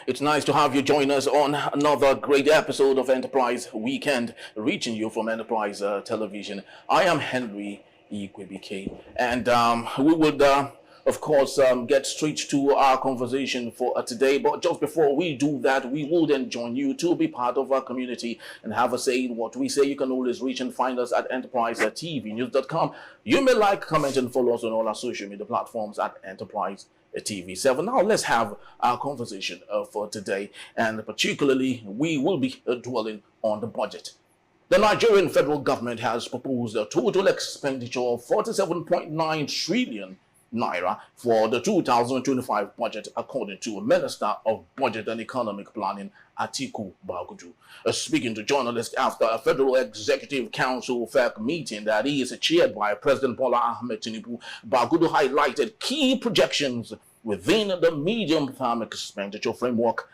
It's nice to have you join us on another great episode of Enterprise Weekend, reaching you from Enterprise Television. I am Henry Ikwebike, and we would, of course, get straight to our conversation for today. But just before we do that, we would then join you to be part of our community and have a say in what we say. You can always reach and find us at enterprisetvnews.com. You may like, comment, and follow us on all our social media platforms at Enterprise TV7. Now let's have our conversation for today, and particularly we will be dwelling on the budget. The Nigerian federal government has proposed a total expenditure of 47.9 trillion naira for the 2025 budget, according to Minister of Budget and Economic Planning Atiku Bagudu. Speaking to journalists after a Federal Executive Council FEC meeting that is chaired by President Bola Ahmed Tinubu, Bagudu highlighted key projections within the medium-term expenditure framework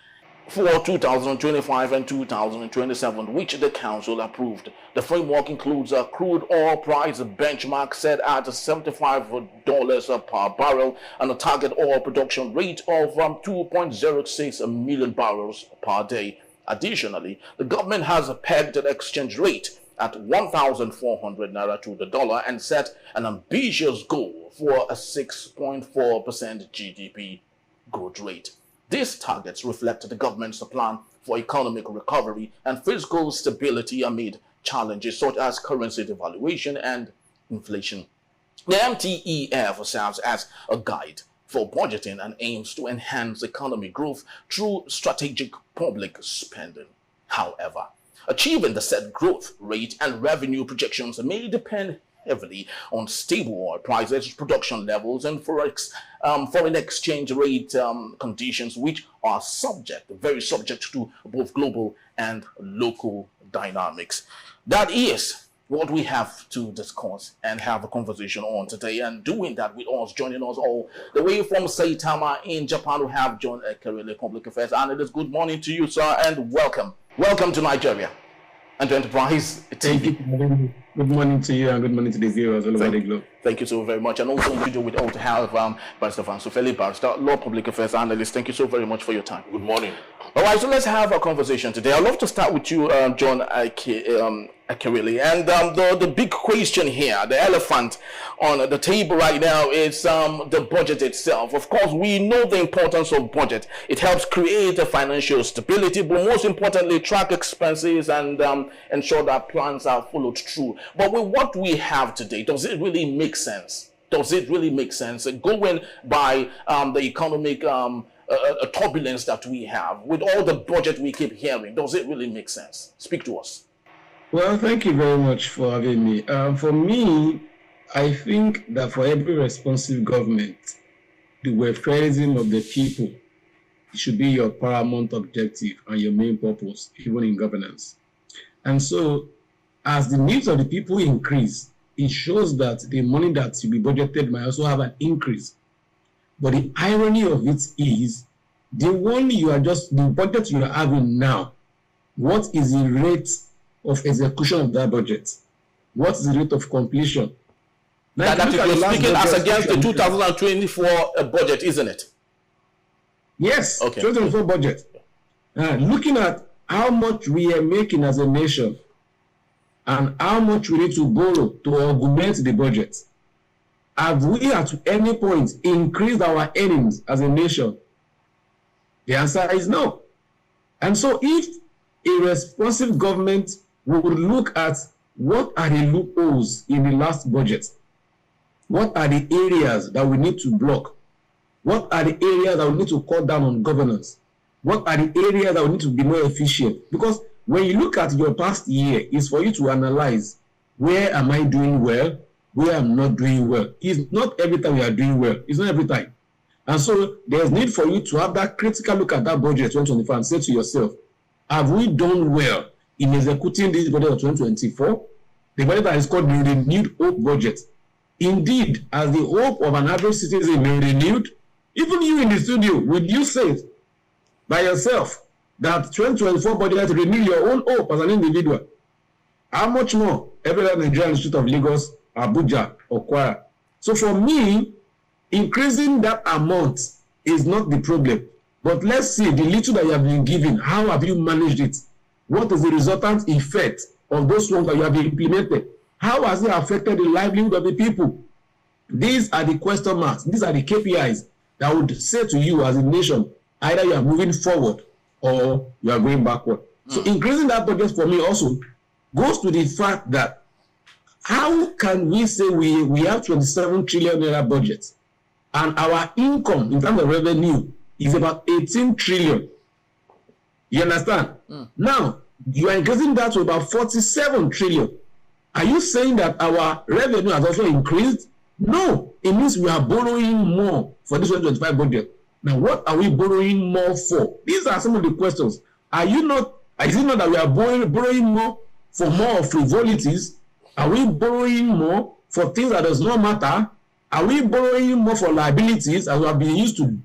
for 2025 and 2027, which the council approved. The framework includes a crude oil price benchmark set at $75 per barrel and a target oil production rate of 2.06 million barrels per day. Additionally, the government has pegged the exchange rate at 1,400 naira to the dollar and set an ambitious goal for a 6.4% GDP growth rate. These targets reflect the government's plan for economic recovery and fiscal stability amid challenges such as currency devaluation and inflation. The MTEF serves as a guide for budgeting and aims to enhance economic growth through strategic public spending. However, achieving the set growth rate and revenue projections may depend heavily on stable oil prices, production levels, and foreign exchange rate conditions, which are very subject to both global and local dynamics. That is what we have to discuss and have a conversation on today. And doing that with us, joining us all the way from Saitama in Japan, we have John Ekerele, Public Affairs Analyst. Good morning to you, sir, and welcome. Welcome to Nigeria and to Enterprise TV. Thank you. Good morning to you and good morning to the viewers all over the globe. Thank you so very much. And also in the studio with all to have Barrister Ufeli, Barrister, Law Public Affairs Analyst. Thank you so very much for your time. Good morning. All right, so let's have a conversation today. I'd love to start with you, John Akerele. And the big question here, the elephant on the table right now is the budget itself. Of course, we know the importance of budget. It helps create a financial stability, but most importantly, track expenses and ensure that plans are followed through. But with what we have today, does it really make sense? Does it really make sense going by the economic turbulence that we have, with all the budget we keep hearing? Does it really make sense? Speak to us. Well, thank you very much for having me. For me, I think that for every responsive government, the welfareism of the people should be your paramount objective and your main purpose, even in governance. And so, as the needs of the people increase, it shows that the money that to be budgeted might also have an increase. But the irony of it is, the budget you are having now, what is the rate of execution of that budget? What is the rate of completion? Now, that you're speaking as against the 2024 budget, isn't it? Yes, okay. 2024 budget. Looking at how much we are making as a nation and how much we need to borrow to augment the budget, have we at any point increased our earnings as a nation? The answer is no. And so if a responsive government would look at what are the loopholes in the last budget, what are the areas that we need to block, what are the areas that we need to cut down on governance, what are the areas that we need to be more efficient? Because when you look at your past year, it's for you to analyze, where am I doing well, where I'm not doing well. It's not every time we are doing well. It's not every time. And so there's need for you to have that critical look at that budget 2024 and say to yourself, have we done well in executing this budget of 2024? The budget that is called the Renewed Hope Budget. Indeed, as the hope of an average citizen may be renewed, even you in the studio, would you say by yourself that 2024 budget renew your own hope as an individual? How much more every other Nigerian Institute of Lagos, Abuja, or So for me, increasing that amount is not the problem. But let's see the little that you have been given, how have you managed it? What is the resultant effect of those ones that you have implemented? How has it affected the livelihood of the people? These are the question marks. These are the KPIs that would say to you as a nation, either you are moving forward or you are going backward. So increasing that budget for me also goes to the fact that how can we say we have 27 trillion naira budget and our income in terms of revenue is about 18 trillion? You understand? Now, you are increasing that to about 47 trillion. Are you saying that our revenue has also increased? No, it means we are borrowing more for this 2025 budget. Now, what are we borrowing more for? These are some of the questions. Is it not that we are borrowing more for more frivolities? Are we borrowing more for things that does not matter? Are we borrowing more for liabilities as we have been used to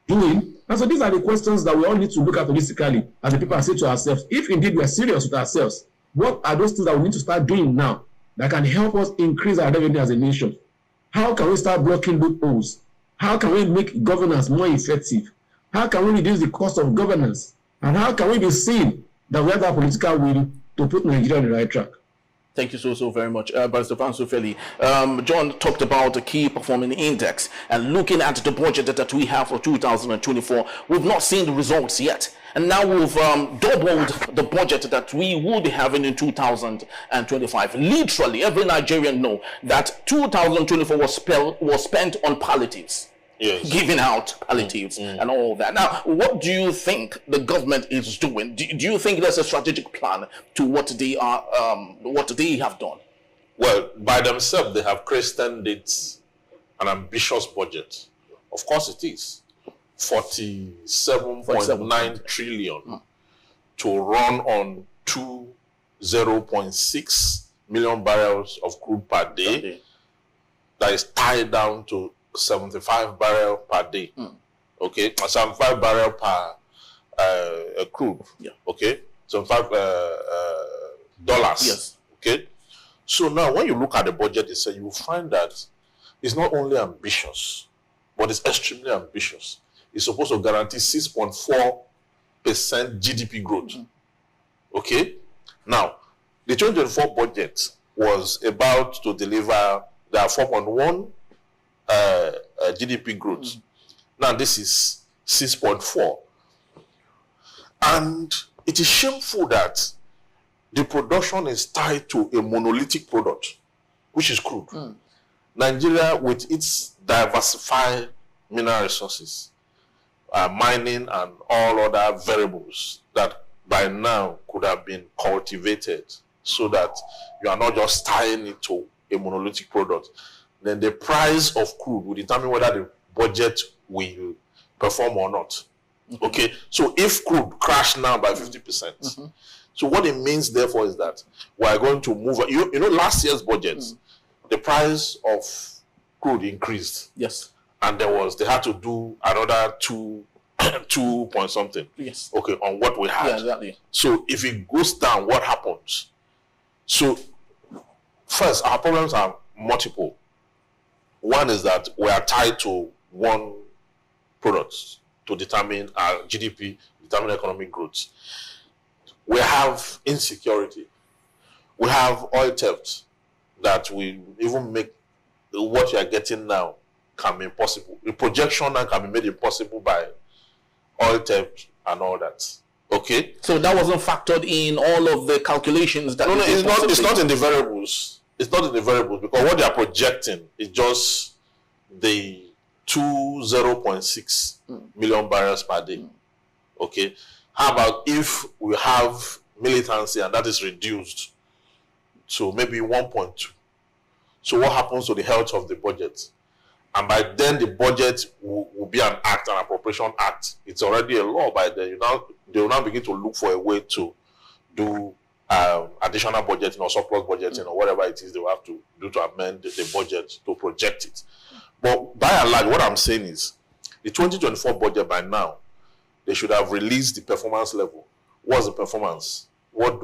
doing? And so these are the questions that we all need to look at holistically as the people and say to ourselves, if indeed we are serious with ourselves, what are those things that we need to start doing now that can help us increase our revenue as a nation? How can we start blocking loopholes? How can we make governance more effective? How can we reduce the cost of governance? And how can we be seen that we have that political will to put Nigeria on the right track? Thank you so very much, Barrister Ufeli. John talked about the key performing index, and looking at the budget that we have for 2024, we've not seen the results yet. And now we've doubled the budget that we would be having in 2025. Literally, every Nigerian know that 2024 was spent on palliatives. Yes. Giving out palliatives and all that. Now, what do you think the government is doing? Do you think there's a strategic plan to what they have done? Well, by themselves, they have christened it an ambitious budget. Of course, it is 47.9 trillion to run on 0.6 million barrels of crude per day. That is tied down to 75 barrel per day. Okay, 75 barrel per crude. Yeah. Okay, 75 dollars. Yes. Okay. So now, when you look at the budget, you will find that it's not only ambitious, but it's extremely ambitious. It's supposed to guarantee 6.4% GDP growth. Okay. Now, the 2024 budget was about to deliver the 4.1 GDP growth. Now this is 6.4, and it is shameful that the production is tied to a monolithic product, which is crude. Nigeria, with its diversified mineral resources, mining and all other variables that by now could have been cultivated so that you are not just tying it to a monolithic product, then the price of crude will determine whether the budget will perform or not. Okay, so if crude crashed now by 50%, so what it means therefore is that we are going to move. You know, last year's budget, the price of crude increased. Yes, and they had to do another 2 point something. Yes. Okay, on what we had. Yeah, exactly. So if it goes down, what happens? So first, our problems are multiple. One is that we are tied to one product to determine our GDP, determine economic growth. We have insecurity. We have oil theft that we even make what you are getting now can be impossible. The projection now can be made impossible by oil theft and all that. Okay? So that wasn't factored in all of the calculations that... No, it's not in the variables. It's not in the variables because what they are projecting is just the 0.6 million barrels per day. Okay? How about if we have militancy and that is reduced to maybe 1.2? So what happens to the health of the budget? And by then the budget will be an act, an appropriation act. It's already a law by then. They will now begin to look for a way to do additional budgeting or surplus budgeting or whatever it is they will have to do to amend the budget to project it. But by and large, what I'm saying is the 2024 budget by now, they should have released the performance level. What's the performance? What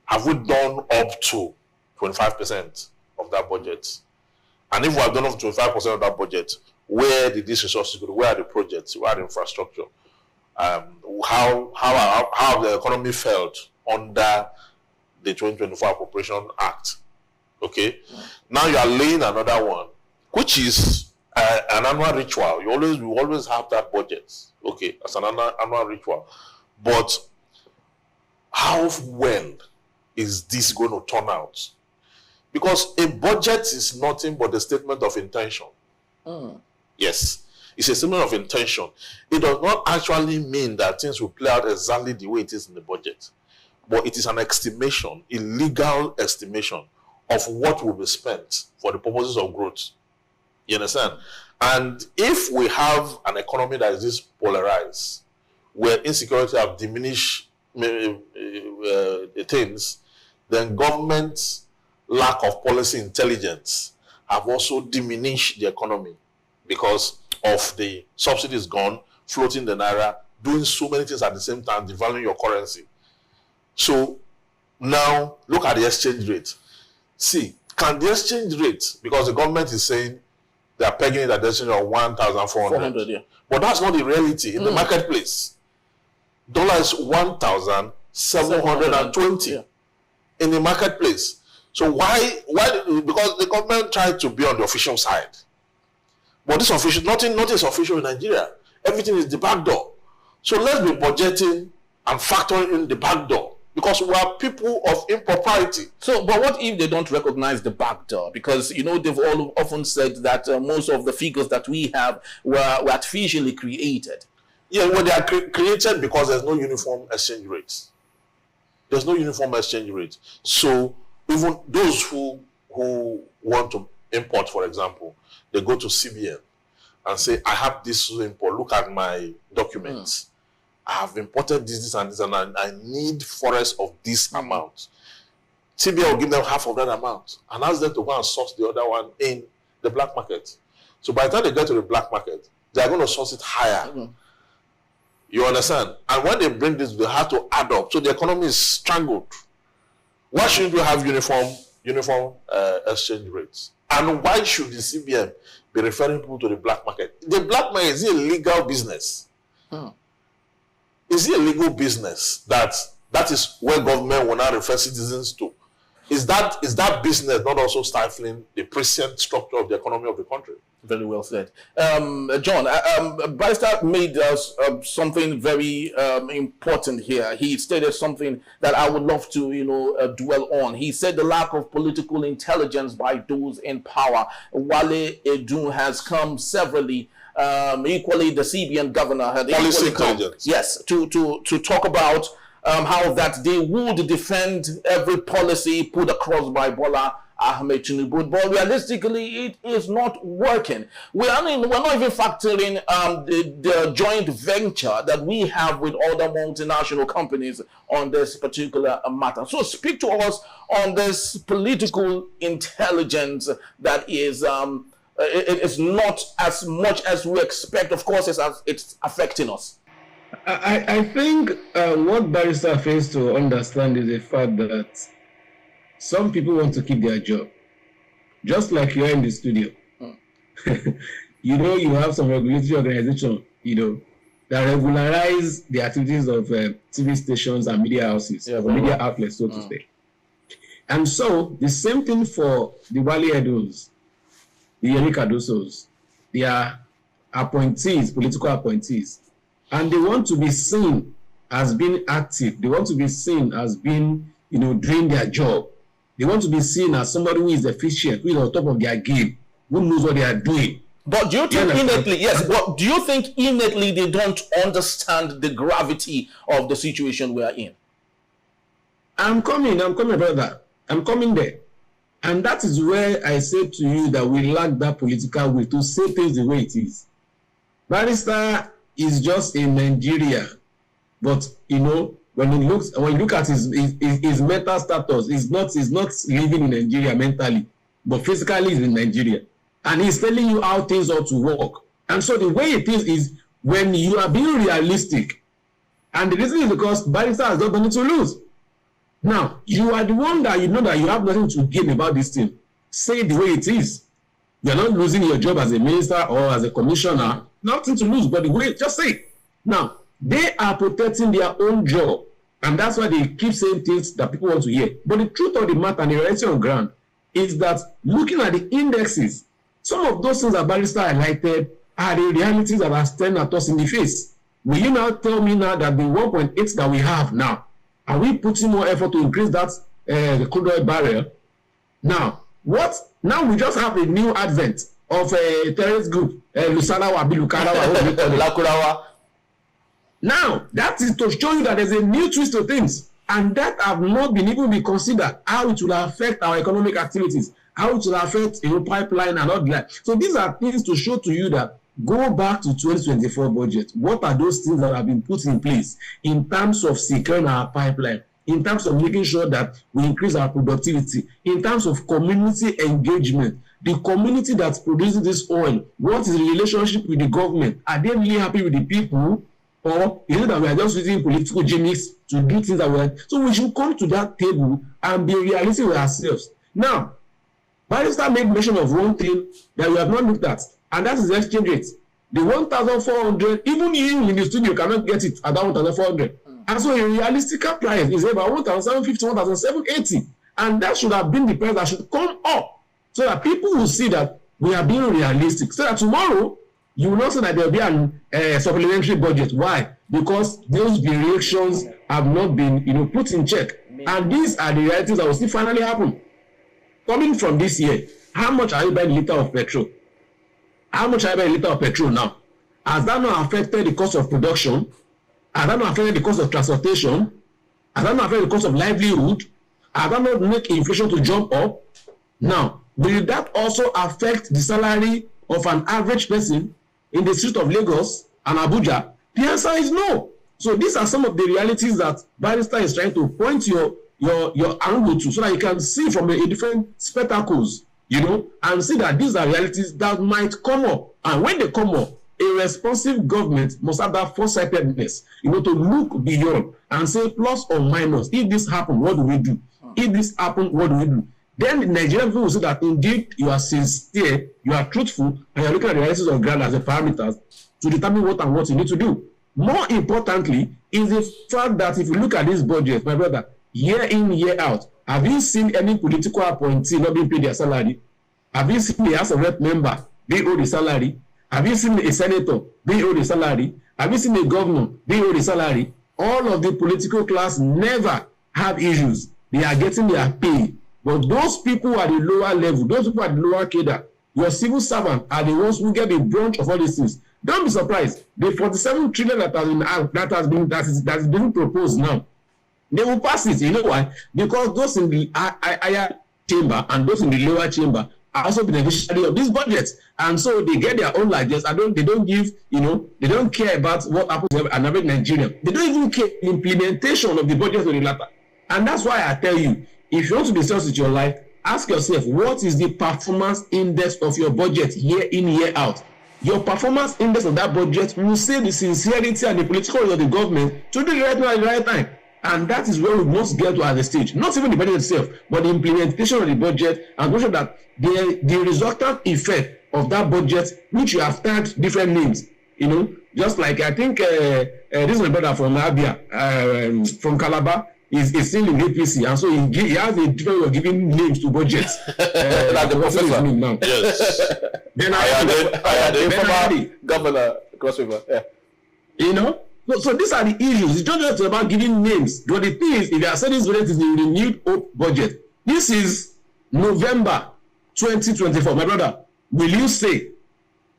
have we done up to 25% of that budget? And if we have done up to 25% of that budget, where did these resources go? Where are the projects? Where are the infrastructure? How have the economy felt under the 2024 Appropriation Act? Okay, now you are laying another one, which is an annual ritual. We always have that budget, okay, as an annual ritual. But how well is this going to turn out? Because a budget is nothing but a statement of intention. Yes, it's a statement of intention. It does not actually mean that things will play out exactly the way it is in the budget. But it is an estimation, a legal estimation of what will be spent for the purposes of growth. You understand? And if we have an economy that is this polarized, where insecurity have diminished things, then government's lack of policy intelligence have also diminished the economy because of the subsidies gone, floating the naira, doing so many things at the same time, devaluing your currency. So now look at the exchange rate. See, can the exchange rate, because the government is saying they are pegging it at the exchange of 1,400, yeah. But that's not the reality in the marketplace. Dollar is 1,720 yeah. in the marketplace. So why? Because the government tried to be on the official side, but this official, nothing is official in Nigeria. Everything is the back door. So let's be budgeting and factoring in the back door, because we are people of impropriety. So, but what if they don't recognize the back door? Because, you know, they've all often said that most of the figures that we have were artificially created. Yeah, well, they are created because there's no uniform exchange rates. There's no uniform exchange rate. So even those who want to import, for example, they go to CBN and say, I have this to import. Look at my documents. I have imported this, and I need forest of this amount. CBN will give them half of that amount and ask them to go and source the other one in the black market. So by the time they get to the black market, they are going to source it higher. You understand? And when they bring this, they have to add up. So the economy is strangled. Why shouldn't we have uniform exchange rates? And why should the CBN be referring people to the black market? The black market is a legal business. Is it a legal business that is where government will now refer citizens to? Is that business not also stifling the present structure of the economy of the country? Very well said. John, Barrister made something very important here. He stated something that I would love to, dwell on. He said the lack of political intelligence by those in power. Wale Edun has come severally. Equally, the CBN governor had policy intelligence. Yes, to talk about how that they would defend every policy put across by Bola Ahmed Tinubu, but realistically, it is not working. We're not even factoring the joint venture that we have with other multinational companies on this particular matter. So, speak to us on this political intelligence that is. It is not as much as we expect. Of course, it's affecting us. I think what Barrister fails to understand is the fact that some people want to keep their job, just like you are in the studio. You have some regulatory organization, that regularize the activities of TV stations and media houses, or media outlets, so to say. And so the same thing for the Wale Edos, the Yemi Cardosos. They are appointees, political appointees, and they want to be seen as being active. They want to be seen as being, doing their job. They want to be seen as somebody who is efficient, who is on top of their game, who knows what they are doing. But do you think innately, yes, but do you think innately they don't understand the gravity of the situation we are in? I'm coming, brother. I'm coming there. And that is where I say to you that we lack that political will to say things the way it is. Barrister is just in Nigeria, but when you look at his mental status, he's not living in Nigeria mentally, but physically he's in Nigeria, and he's telling you how things ought to work. And so the way it is when you are being realistic, and the reason is because Barrister has not done it to lose. Now, you are the one that you know that you have nothing to gain about this thing. Say it the way it is. You're not losing your job as a minister or as a commissioner. Nothing to lose, but wait, just say it. Now, they are protecting their own job, and that's why they keep saying things that people want to hear. But the truth of the matter and the reality on ground is that looking at the indexes, some of those things that Barrister highlighted are the realities that are staring at us in the face. Will you now tell me now that the 1.8 that we have now, are we putting more effort to increase that the crude oil barrel? Now, what? Now we just have a new advent of a terrorist group, Lusalawa, Lakurawa. Now, that is to show you that there's a new twist to things, and that have not been even be considered how it will affect our economic activities, how it will affect pipeline and all that. So these are things to show to you that go back to 2024 budget. What are those things that have been put in place in terms of securing our pipeline, in terms of making sure that we increase our productivity, in terms of community engagement, the community that's producing this oil, what is the relationship with the government? Are they really happy with the people? Or is it that we are just using political gimmicks to do things that we are? So we should come to that table and be realistic with ourselves. Now, Barrister made mention of one thing that we have not looked at, and that is the exchange rate. The 1,400, even you in the studio cannot get it at that 1,400. And so a realistic price is about 1,750, 1,780. And that should have been the price that should come up so that people will see that we are being realistic. So that tomorrow, you will not say that there will be a supplementary budget. Why? Because those variations have not been put in check. And these are the realities that will still finally happen. Coming from this year, how much are you buying a liter of petrol? How much are you buying a liter of petrol now? Has that not affected the cost of production? Has that not affected the cost of transportation? Has that not affected the cost of livelihood? Has that not make inflation to jump up? Now, will that also affect the salary of an average person in the street of Lagos and Abuja? The answer is no. So these are some of the realities that Barrister is trying to point your angle to, so that you can see from a different spectacles, and see that these are realities that might come up. And when they come up, a responsive government must have that foresightedness, to look beyond and say plus or minus. If this happen, what do we do? If this happen, what do we do? Then the Nigerian people will say that indeed you are sincere, you are truthful, and you are looking at the realities of ground as the parameters to determine what and what you need to do. More importantly is the fact that if you look at this budget, my brother, year in, year out, have you seen any political appointee not being paid their salary? Have you seen the House of Rep member being owed the salary? Have you seen a senator being owed the salary? Have you seen a governor being owed the salary? All of the political class never have issues. They are getting their pay. But those people at the lower level, those people at the lower cadre, your civil servants are the ones who get the brunt of all these things. Don't be surprised. The 47 trillion that is being proposed now, they will pass it. You know why? Because those in the higher chamber and those in the lower chamber are also beneficiary of this budget, and so they get their own largesse. They don't give, they don't care about what happens to an average Nigerian. They don't even care the implementation of the budget or the latter. And that's why I tell you, if you want to be serious with your life, ask yourself, what is the performance index of your budget year in, year out? Your performance index of that budget will say the sincerity and the political will of the government to do the right thing at the right time. And that is where we must get to at the stage. Not even the budget itself, but the implementation of the budget, and make sure that the resultant effect of that budget, which you have tagged different names, just like I think this is my brother from Abia, from Calabar, is still in APC, and so he has a different way of giving names to budgets. Like the professor. Now. Yes. Then I had a former governor, Crossriver. Yeah. So these are the issues. It's not just about giving names. But the thing is, if you are saying this budget is the renewed hope budget, this is November 2024. My brother, will you say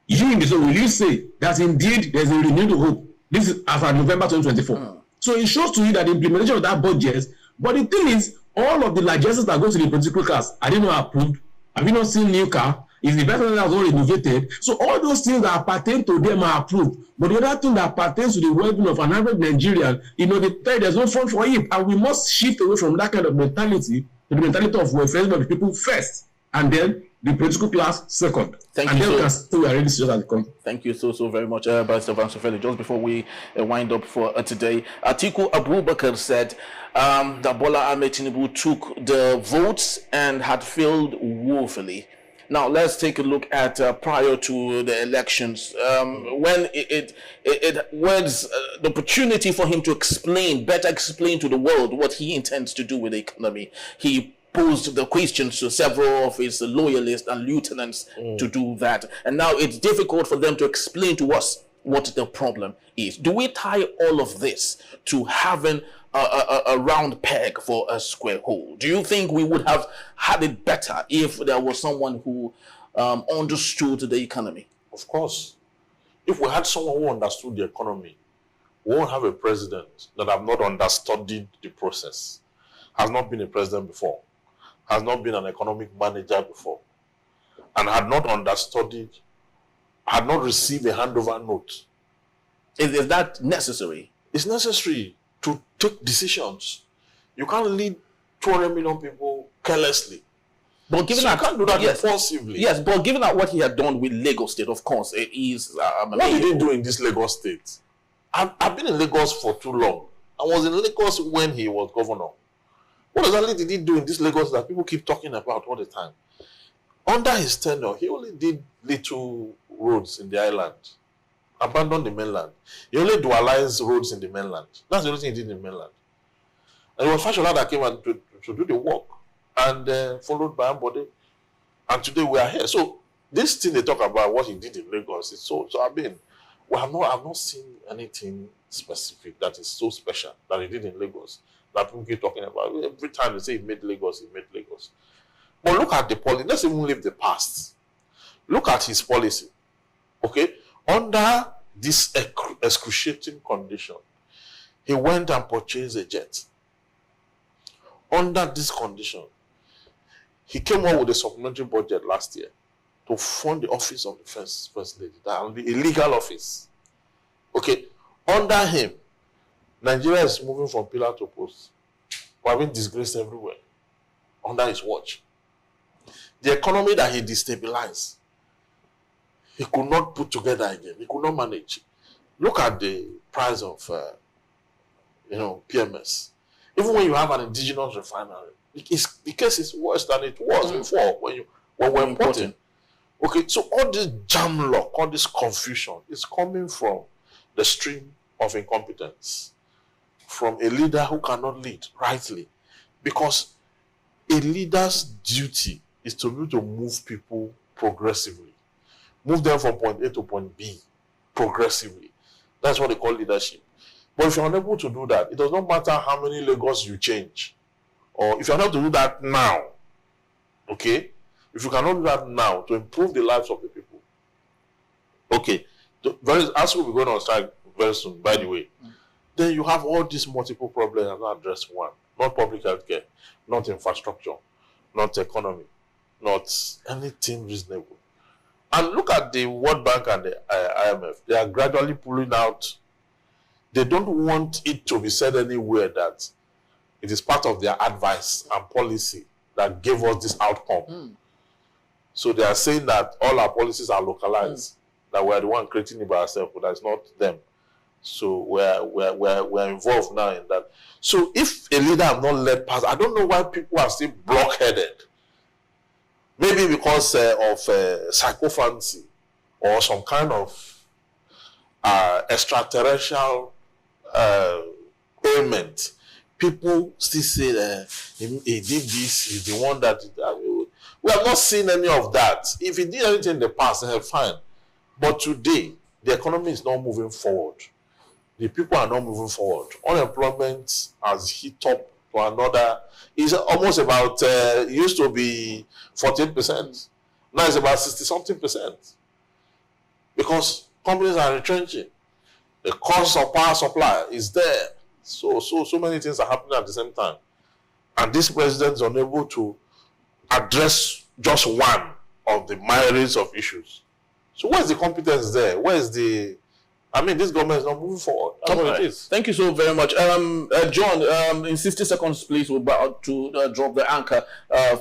that indeed there's a renewed hope? This is after November 2024. So it shows to you that the implementation of that budget, but the thing is, all of the largesses that go to the political class, are they not approved? Have you not seen new car? Is the better that has already innovated? So all those things that pertain to them are approved. But the other thing that pertains to the well-being of an average Nigerian, there's no fund for it. And we must shift away from that kind of mentality to the mentality of welfare of the people first, and then the political class second. Thank and you. Then we can still be ready to just come. Thank you so very much, Barrister Ufeli. Just before we wind up for today, Atiku Abubakar said that Bola Ahmed Tinubu took the votes and had failed woefully. Now let's take a look at prior to the elections, when it was the opportunity for him to better explain to the world what he intends to do with the economy. He posed the questions to several of his loyalists and lieutenants to do that, and now it's difficult for them to explain to us what the problem is. Do we tie all of this to having a round peg for a square hole? Do you think we would have had it better if there was someone who understood the economy? Of course. If we had someone who understood the economy, we won't have a president that have not understudied the process, has not been a president before, has not been an economic manager before, and had not understudied, had not received a handover note. Is that necessary? It's necessary to take decisions. You can't lead 200 million people carelessly. But given So you that, can't do that yes, impulsively. yes, but given that what he had done with Lagos State, of course, it is. What did he do in this Lagos State? I've been in Lagos for too long. I was in Lagos when he was governor. What exactly did he do in this Lagos that people keep talking about all the time? Under his tenure, he only did little roads in the island, abandoned the mainland. He only dualized roads in the mainland. That's the only thing he did in the mainland. And it was Fashola that came and to do the work, and followed by Ambode. And today we are here. So this thing they talk about, what he did in Lagos, is so I mean, I've not seen anything specific that is so special that he did in Lagos that people keep talking about. Every time they say he made Lagos, he made Lagos. But look at the policy. Let's even leave the past. Look at his policy. Okay? Under this excruciating condition, he went and purchased a jet. Under this condition, he came up with a supplementary budget last year to fund the office of the first lady, the illegal office. Okay? Under him, Nigeria is moving from pillar to post. We're having disgrace everywhere. Under his watch. The economy that he destabilized, he could not put together again. He could not manage. Look at the price of, PMS. Even when you have an indigenous refinery, the case is worse than it was before when we're importing. Okay, so all this jam lock, all this confusion is coming from the stream of incompetence, from a leader who cannot lead rightly, because a leader's duty is to be able to move people progressively. Move them from point A to point B progressively. That's what they call leadership. But if you're unable to do that, it does not matter how many Lagos you change. Or if you're not to do that now, okay? If you cannot do that now to improve the lives of the people, okay, as we'll be going on strike very soon, by the way, then you have all these multiple problems and not address one. Not public health care, not infrastructure, not economy, not anything reasonable. And look at the World Bank and the IMF. They are gradually pulling out. They don't want it to be said anywhere that it is part of their advice and policy that gave us this outcome. So they are saying that all our policies are localized, that we are the one creating it by ourselves, but that's not them. So we're involved now in that. So if a leader have not led past, I don't know why people are still blockheaded. Maybe because of psychophancy or some kind of extraterrestrial ailment. People still say he did this, he's the one that... we have not seen any of that. If he did anything in the past, fine. But today, the economy is not moving forward. The people are not moving forward. Unemployment has hit up to another... It's almost about... it used to be 14%. Now it's about 60-something%. Because companies are retrenching. The cost of power supply is there. So many things are happening at the same time. And this president is unable to address just one of the myriads of issues. So where's the competence there? Where's the... this government is not moving forward. That's what it is. Thank you so very much. John, in 60 seconds, please, we're about to drop the anchor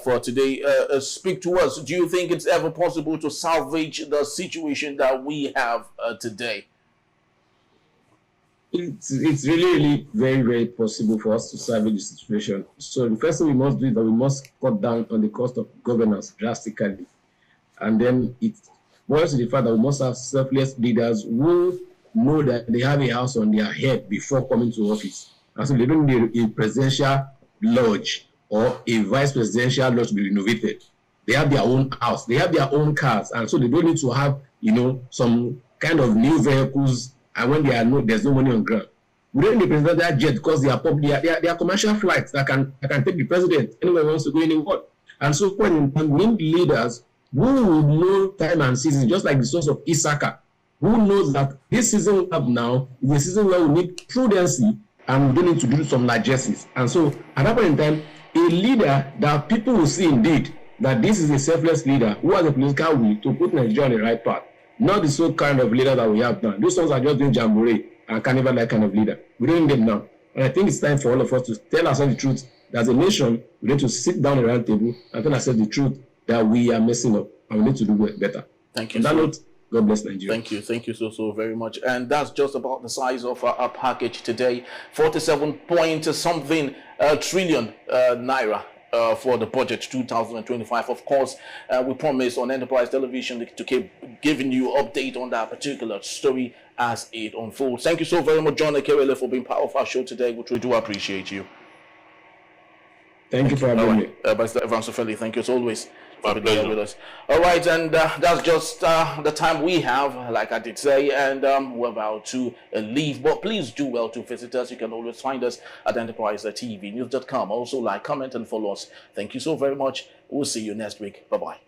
for today. Speak to us. Do you think it's ever possible to salvage the situation that we have today? It's really very, very possible for us to salvage the situation. So the first thing we must do is that we must cut down on the cost of governance drastically. And then it boils to the fact that we must have selfless leaders who know that they have a house on their head before coming to office. And so they don't need a presidential lodge or a vice presidential lodge to be renovated. They have their own house, they have their own cars, and so they don't need to have, some kind of new vehicles. And when there's no money on ground, we don't need presidential jet because they are commercial flights that can take the president anywhere he wants to go anywhere. And so when we need leaders who will know time and season, just like the source of Issachar, who knows that this season we have now is a season where we need prudency and we don't need to do some largesses. And so at that point in time, a leader that people will see indeed that this is a selfless leader who has a political will to put Nigeria on the right path, not the so kind of leader that we have now. Those ones are just doing jamboree and carnival like kind of leader. We don't need them now. And I think it's time for all of us to tell ourselves the truth. As a nation, we need to sit down around the table and tell ourselves the truth that we are messing up and we need to do better. Thank you. On that note, God bless Nigeria. Thank you so very much. And that's just about the size of our package today. 47 point something trillion naira. For the budget 2025. Of course, we promise on Enterprise Television to keep giving you update on that particular story as it unfolds. Thank you so very much, John Ekerele, for being part of our show today. We do appreciate you. Thank you for having me. Mr. Evans Ufeli, thank you as always for being here with us. All right, and that's just the time we have, like I did say, and we're about to leave. But please do well to visit us. You can always find us at enterprisetvnews.com. Also, like, comment, and follow us. Thank you so very much. We'll see you next week. Bye-bye.